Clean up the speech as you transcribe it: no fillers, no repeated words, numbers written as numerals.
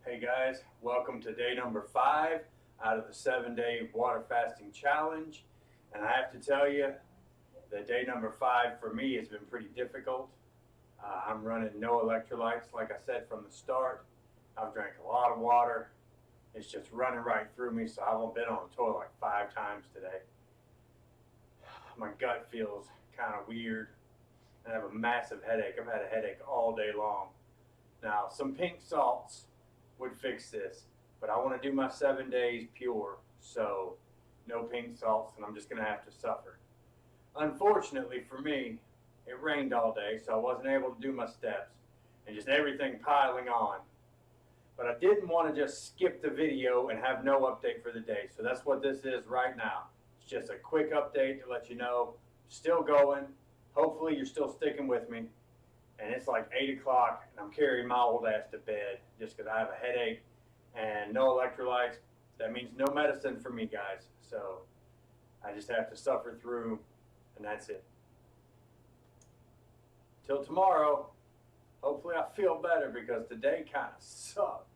Hey guys, welcome to day number 5 out of the 7-day water fasting challenge. And I have to tell you that day number 5 for me has been pretty difficult. I'm running no electrolytes, like I said from the start. I've drank a lot of water. It's just running right through me, so I've been on the toilet like 5 times today. My gut feels kind of weird, and I have a massive headache. I've had a headache all day long. Now, some pink salts would fix this, but I want to do my 7 days pure, so no pink salts, and I'm just going to have to suffer. Unfortunately for me, it rained all day, so I wasn't able to do my steps, and just everything piling on. But I didn't want to just skip the video and have no update for the day, so that's what this is right now. It's just a quick update to let you know, still going. Hopefully you're still sticking with me. And it's like 8 o'clock, and I'm carrying my old ass to bed just because I have a headache and no electrolytes. That means no medicine for me, guys. So I just have to suffer through, and that's it. Till tomorrow, hopefully I feel better because today kind of sucked.